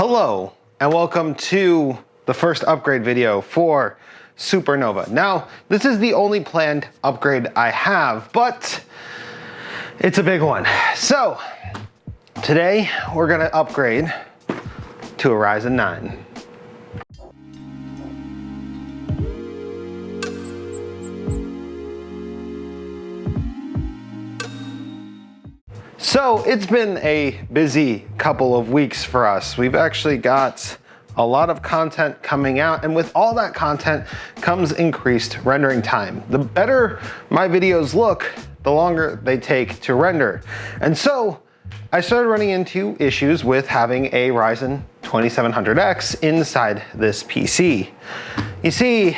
Hello and welcome to the first upgrade video for Supernova. Now, this is the only planned upgrade I have, but it's a big one. So today we're gonna upgrade to a Ryzen 9. So it's been a busy couple of weeks for us. We've actually got a lot of content coming out, and with all that content comes increased rendering time. The better my videos look, the longer they take to render. And so I started running into issues with having a Ryzen 2700X inside this PC. You see,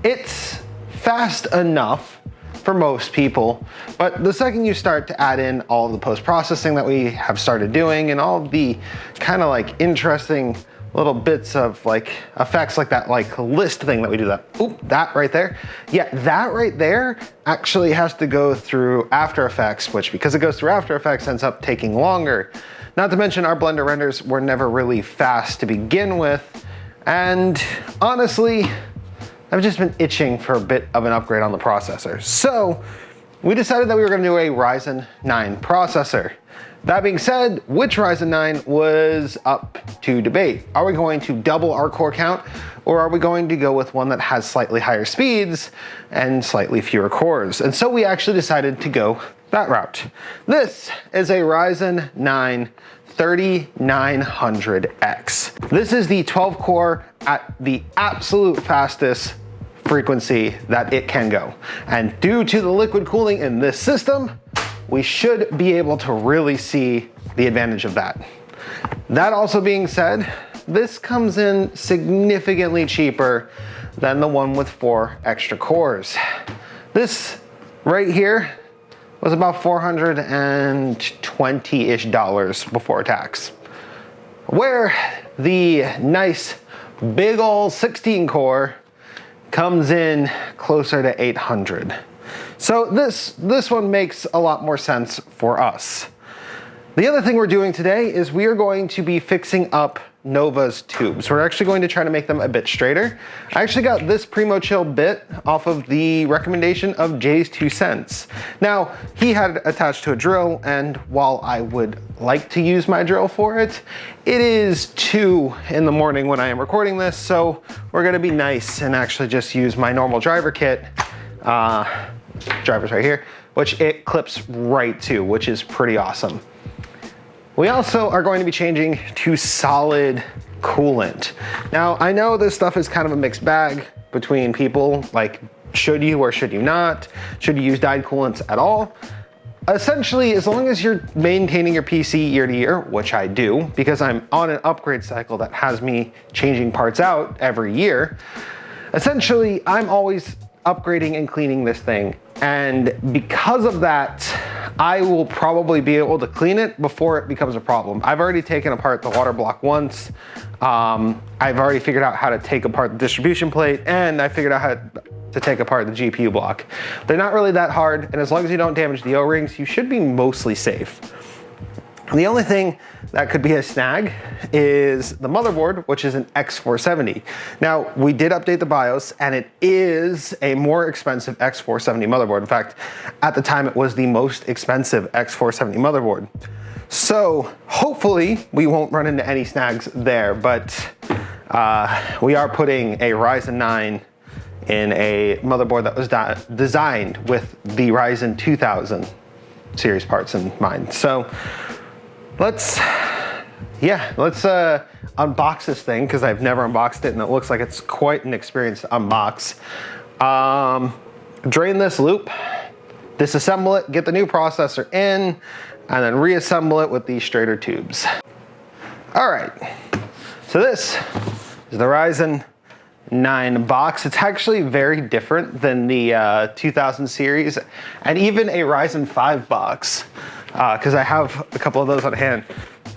it's fast enough for most people, but the second you start to add in all of the post-processing that we have started doing and all of the kind of like interesting little bits of like effects, like that like list thing that we do, that right there. Yeah, that right there actually has to go through After Effects, which because it goes through After Effects ends up taking longer. Not to mention our Blender renders were never really fast to begin with. And honestly, I've just been itching for a bit of an upgrade on the processor. So we decided that we were gonna do a Ryzen 9 processor. That being said, which Ryzen 9 was up to debate. Are we going to double our core count, or are we going to go with one that has slightly higher speeds and slightly fewer cores? And so we actually decided to go that route. This is a Ryzen 9 3900X. This is the 12 core at the absolute fastest frequency that it can go. And due to the liquid cooling in this system, we should be able to really see the advantage of that. That also being said, this comes in significantly cheaper than the one with 4 extra cores. This right here was about $420-ish before tax. Where the nice big ol' 16 core comes in closer to 800. So this one makes a lot more sense for us. The other thing we're doing today is we are going to be fixing up Nova's tubes. We're actually going to try to make them a bit straighter. I actually got this Primo Chill bit off of the recommendation of Jay's 2 cents. Now, he had it attached to a drill, and while I would like to use my drill for it, it is 2 in the morning when I am recording this, so we're gonna be nice and actually just use my normal driver kit. Driver's right here, which it clips right to, which is pretty awesome. We also are going to be changing to solid coolant. Now, I know this stuff is kind of a mixed bag between people, like should you or should you not? Should you use dyed coolants at all? Essentially, as long as you're maintaining your PC year to year, which I do, because I'm on an upgrade cycle that has me changing parts out every year, essentially, I'm always upgrading and cleaning this thing. And because of that, I will probably be able to clean it before it becomes a problem. I've already taken apart the water block once. I've already figured out how to take apart the distribution plate, and I figured out how to take apart the GPU block. They're not really that hard, and as long as you don't damage the O-rings, you should be mostly safe. The only thing that could be a snag is the motherboard, which is an X470. Now, we did update the BIOS, and it is a more expensive X470 motherboard. In fact, at the time, it was the most expensive X470 motherboard. So hopefully we won't run into any snags there, but we are putting a Ryzen 9 in a motherboard that was designed with the Ryzen 2000 series parts in mind. So let's unbox this thing, because I've never unboxed it and it looks like it's quite an experience to unbox. Drain this loop, disassemble it, get the new processor in, and then reassemble it with these straighter tubes. All right, so this is the Ryzen 9 box. It's actually very different than the 2000 series and even a Ryzen 5 box. Because I have a couple of those on hand.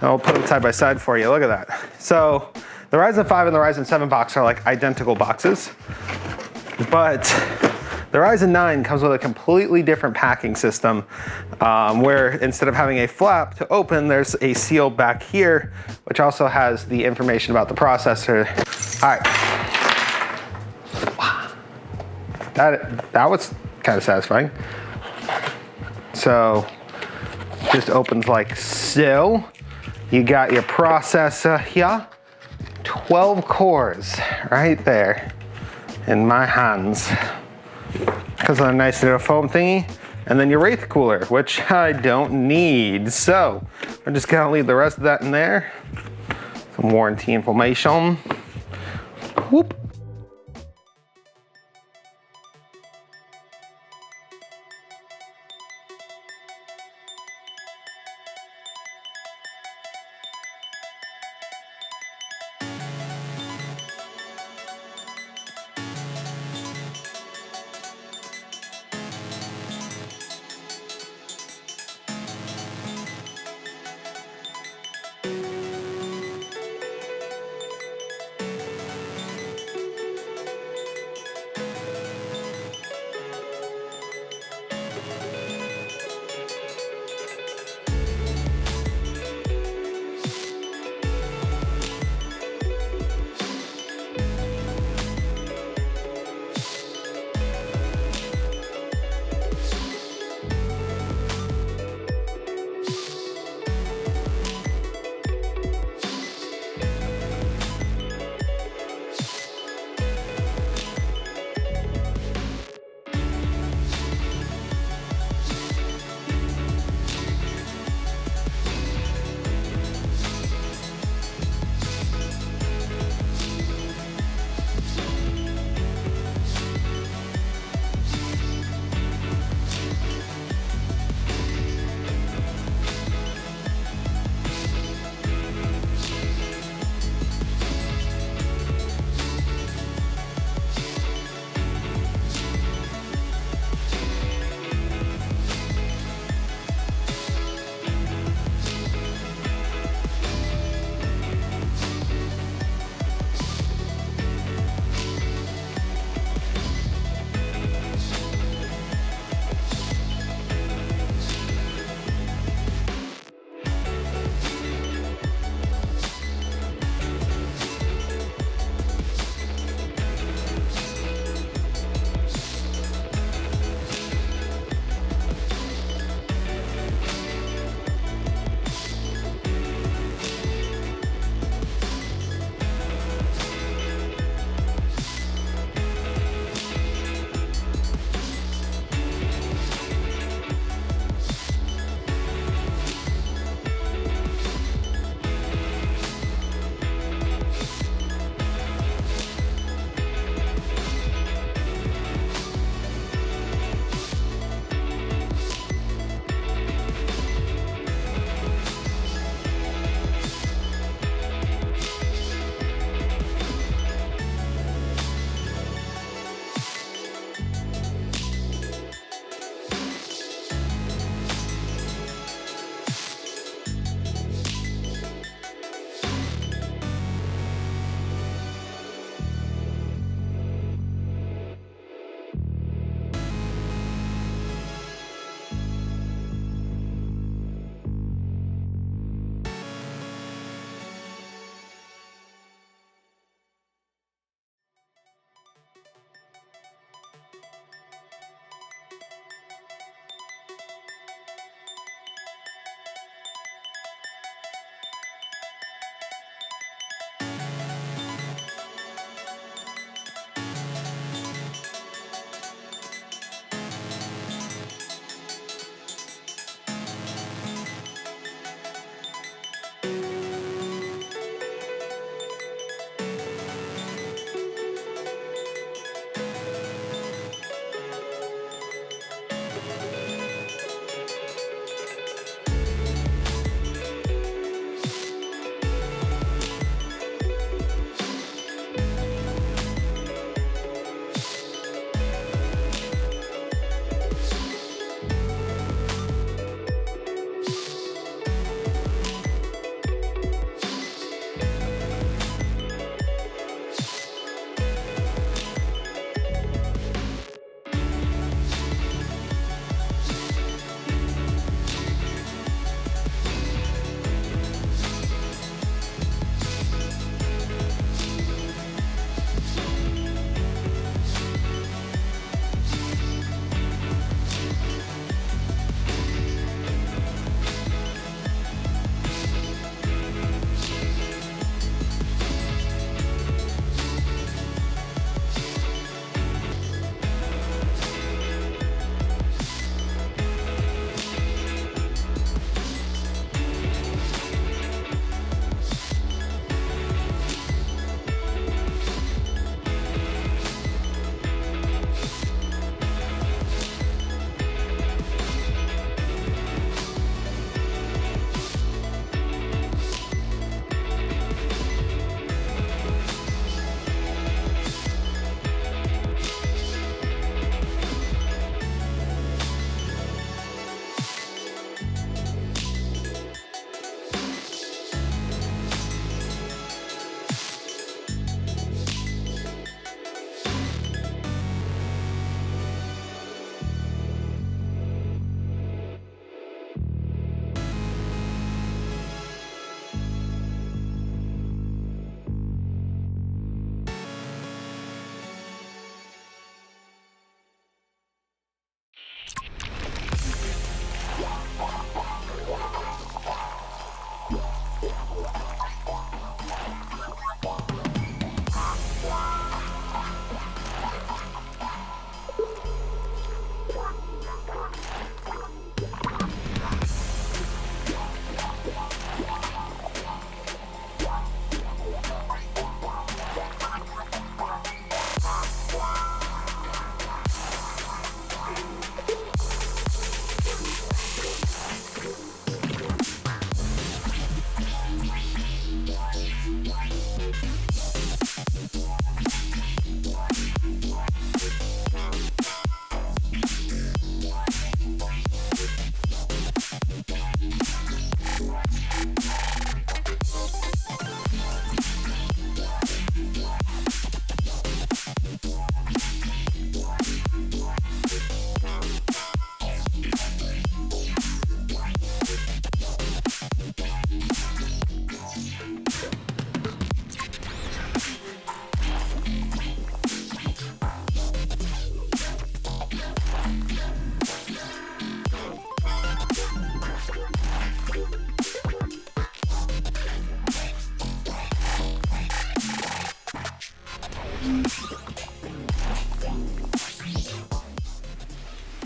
I'll put them side by side for you. Look at that. So the Ryzen 5 and the Ryzen 7 box are like identical boxes, but The Ryzen 9 comes with a completely different packing system where instead of having a flap to open, there's a seal back here, which also has the information about the processor. All right. That was kind of satisfying. So just opens like so. You got your processor here, 12 cores right there in my hands. Because of a nice little foam thingy. And then your Wraith cooler, which I don't need. So I'm just gonna leave the rest of that in there. Some warranty information. Whoop.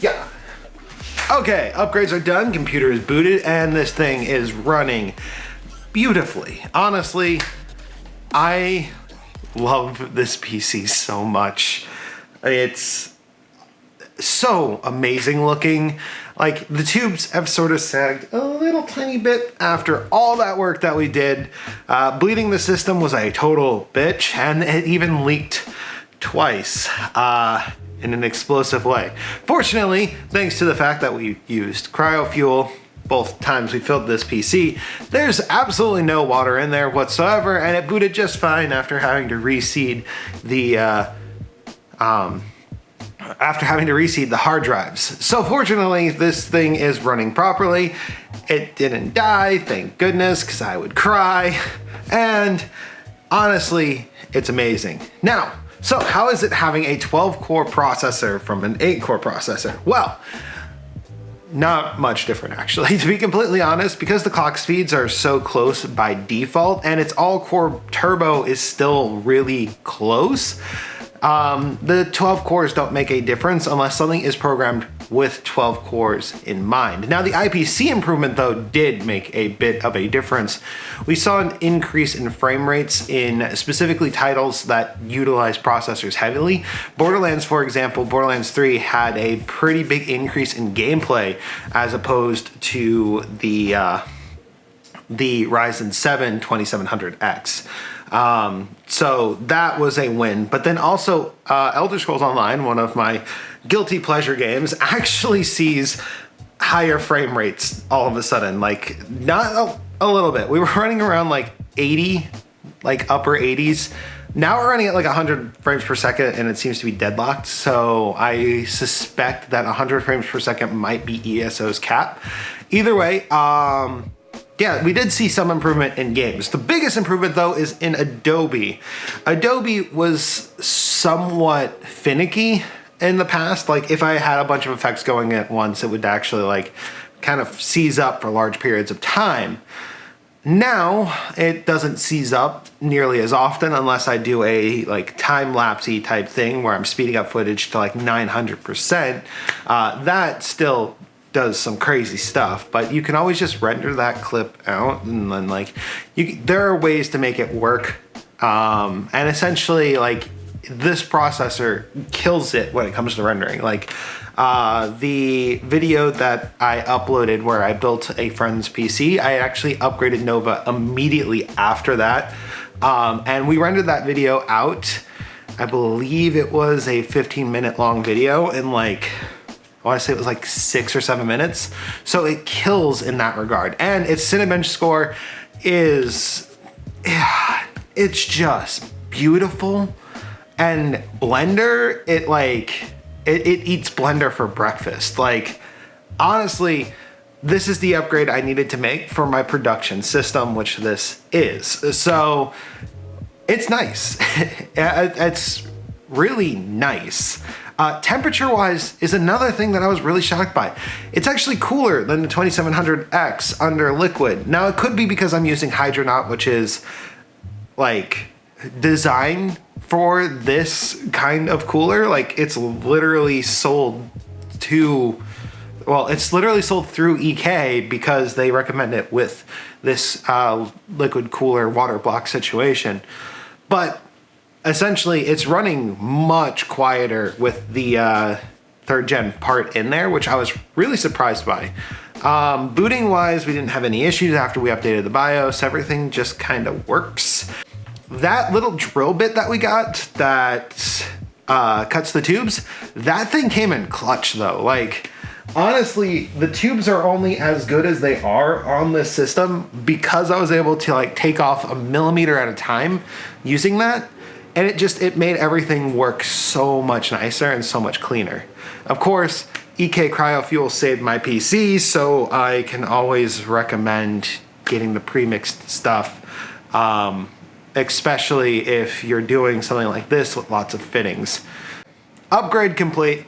Yeah. Okay, upgrades are done, computer is booted, and this thing is running beautifully. Honestly, I love this PC so much. It's so amazing looking. Like, the tubes have sort of sagged a little tiny bit after all that work that we did. Bleeding the system was a total bitch, and it even leaked twice. In an explosive way. Fortunately, thanks to the fact that we used cryo fuel both times we filled this PC, there's absolutely no water in there whatsoever, and it booted just fine after having to reseed the hard drives. So fortunately, this thing is running properly. It didn't die, thank goodness, because I would cry. And honestly, it's amazing. Now, so how is it having a 12-core processor from an 8-core processor? Well, not much different actually, to be completely honest, because the clock speeds are so close by default and its all-core turbo is still really close. The 12 cores don't make a difference unless something is programmed with 12 cores in mind. Now, the IPC improvement though did make a bit of a difference. We saw an increase in frame rates in specifically titles that utilize processors heavily. Borderlands, for example, Borderlands 3 had a pretty big increase in gameplay as opposed to the Ryzen 7 2700X. So that was a win. But then also Elder Scrolls Online, one of my guilty pleasure games, actually sees higher frame rates all of a sudden. Like, not a little bit. We were running around like 80, like upper 80s. Now we're running at like 100 frames per second and it seems to be deadlocked. So I suspect that 100 frames per second might be ESO's cap. Either way, yeah, we did see some improvement in games. The biggest improvement though is in Adobe. Adobe was somewhat finicky in the past. Like, if I had a bunch of effects going at once, it would actually like kind of seize up for large periods of time. Now it doesn't seize up nearly as often unless I do a like time-lapse-y type thing where I'm speeding up footage to like 900%. That still does some crazy stuff, but you can always just render that clip out, and then like there are ways to make it work. And essentially, like, this processor kills it when it comes to rendering. Like, the video that I uploaded where I built a friend's PC, I actually upgraded Nova immediately after that. And we rendered that video out. I believe it was a 15-minute long video, and like, I want to say it was like 6 or 7 minutes. So it kills in that regard. And its Cinebench score is, it's just beautiful. And Blender, it eats Blender for breakfast. Like, honestly, this is the upgrade I needed to make for my production system, which this is. So it's nice. It's really nice. Temperature-wise is another thing that I was really shocked by. It's actually cooler than the 2700X under liquid. Now, it could be because I'm using Hydronaut, which is like designed for this kind of cooler. Like, it's literally sold to, well, it's literally sold through EK because they recommend it with this liquid cooler water block situation. But essentially, it's running much quieter with the 3rd gen part in there, which I was really surprised by. Booting wise, we didn't have any issues after we updated the BIOS. Everything just kind of works. That little drill bit that we got that cuts the tubes, that thing came in clutch though. Like, honestly, the tubes are only as good as they are on this system because I was able to like take off a millimeter at a time using that. And it made everything work so much nicer and so much cleaner. Of course, EK Cryo Fuel saved my PC, so I can always recommend getting the pre-mixed stuff, especially if you're doing something like this with lots of fittings. Upgrade complete.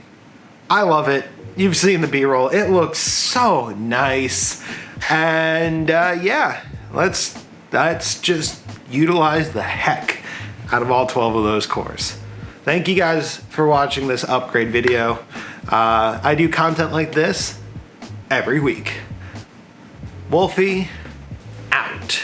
I love it. You've seen the B-roll. It looks so nice. And yeah, let's just utilize the heck out of all 12 of those cores. Thank you guys for watching this upgrade video. I do content like this every week. Wolfie, out.